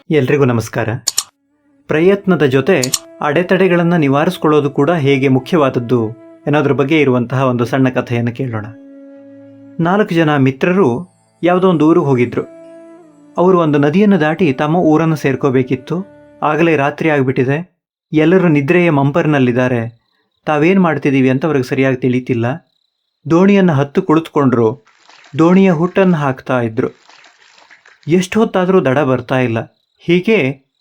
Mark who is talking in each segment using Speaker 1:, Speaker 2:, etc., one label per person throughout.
Speaker 1: ಎಲ್ರಿಗೂ ನಮಸ್ಕಾರ. ಪ್ರಯತ್ನದ ಜೊತೆ ಅಡೆತಡೆಗಳನ್ನು ನಿವಾರಿಸ್ಕೊಳ್ಳೋದು ಕೂಡ ಹೇಗೆ ಮುಖ್ಯವಾದದ್ದು ಅನ್ನೋದ್ರ ಬಗ್ಗೆ ಇರುವಂತಹ ಒಂದು ಸಣ್ಣ ಕಥೆಯನ್ನು ಕೇಳೋಣ. 4 ಜನ ಮಿತ್ರರು ಯಾವುದೋ ಒಂದು ಊರಿಗೆ ಹೋಗಿದ್ರು. ಅವರು ಒಂದು ನದಿಯನ್ನು ದಾಟಿ ತಮ್ಮ ಊರನ್ನು ಸೇರ್ಕೋಬೇಕಿತ್ತು. ಆಗಲೇ ರಾತ್ರಿ ಆಗಿಬಿಟ್ಟಿದೆ. ಎಲ್ಲರೂ ನಿದ್ರೆಯ ಮಂಪರ್ನಲ್ಲಿದ್ದಾರೆ. ತಾವೇನು ಮಾಡ್ತಿದ್ದೀವಿ ಅಂತ ಅವ್ರಿಗೆ ಸರಿಯಾಗಿ ತಿಳಿತಿಲ್ಲ. ದೋಣಿಯನ್ನು ಹತ್ತು ಕುಳಿತುಕೊಂಡ್ರು. ದೋಣಿಯ ಹುಟ್ಟನ್ನು ಹಾಕ್ತಾ ಇದ್ರು. ಎಷ್ಟು ಹೊತ್ತಾದರೂ ದಡ ಬರ್ತಾ ಇಲ್ಲ. ಹೀಗೆ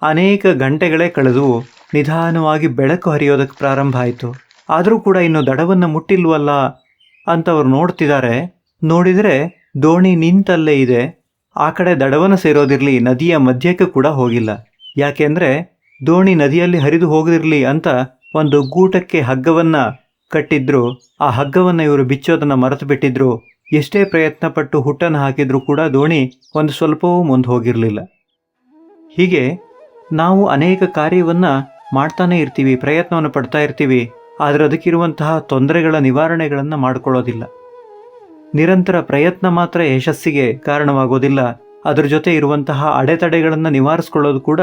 Speaker 1: ಅನೇಕ ಗಂಟೆಗಳೇ ಕಳೆದವು. ನಿಧಾನವಾಗಿ ಬೆಳಕು ಹರಿಯೋದಕ್ಕೆ ಪ್ರಾರಂಭ ಆಯಿತು. ಆದರೂ ಕೂಡ ಇನ್ನು ದಡವನ್ನು ಮುಟ್ಟಿಲ್ವಲ್ಲ ಅಂತ ಅವ್ರು ನೋಡ್ತಿದ್ದಾರೆ. ನೋಡಿದರೆ ದೋಣಿ ನಿಂತಲ್ಲೇ ಇದೆ. ಆ ಕಡೆ ದಡವನ್ನು ಸೇರೋದಿರಲಿ, ನದಿಯ ಮಧ್ಯಕ್ಕೆ ಕೂಡ ಹೋಗಿಲ್ಲ. ಯಾಕೆಂದರೆ ದೋಣಿ ನದಿಯಲ್ಲಿ ಹರಿದು ಹೋಗದಿರಲಿ ಅಂತ ಒಂದು ಗೂಟಕ್ಕೆ ಹಗ್ಗವನ್ನು ಕಟ್ಟಿದ್ರು. ಆ ಹಗ್ಗವನ್ನು ಇವರು ಬಿಚ್ಚೋದನ್ನು ಮರೆತು ಬಿಟ್ಟಿದ್ರು. ಎಷ್ಟೇ ಪ್ರಯತ್ನ ಪಟ್ಟು ಹುಟ್ಟನ್ನು ಹಾಕಿದ್ರೂ ಕೂಡ ದೋಣಿ ಒಂದು ಸ್ವಲ್ಪವೂ ಮುಂದೆ ಹೋಗಿರಲಿಲ್ಲ. ಹೀಗೆ ನಾವು ಅನೇಕ ಕಾರ್ಯವನ್ನು ಮಾಡ್ತಾನೆ ಇರ್ತೀವಿ, ಪ್ರಯತ್ನವನ್ನು ಪಡ್ತಾ ಇರ್ತೀವಿ. ಆದರೆ ಅದಕ್ಕಿರುವಂತಹ ತೊಂದರೆಗಳ ನಿವಾರಣೆಗಳನ್ನು ಮಾಡಿಕೊಳ್ಳೋದಿಲ್ಲ. ನಿರಂತರ ಪ್ರಯತ್ನ ಮಾತ್ರ ಯಶಸ್ಸಿಗೆ ಕಾರಣವಾಗೋದಿಲ್ಲ. ಅದರ ಜೊತೆ ಇರುವಂತಹ ಅಡೆತಡೆಗಳನ್ನು ನಿವಾರಿಸ್ಕೊಳ್ಳೋದು ಕೂಡ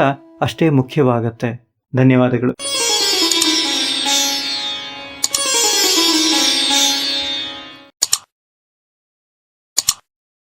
Speaker 1: ಅಷ್ಟೇ ಮುಖ್ಯವಾಗತ್ತೆ. ಧನ್ಯವಾದಗಳು.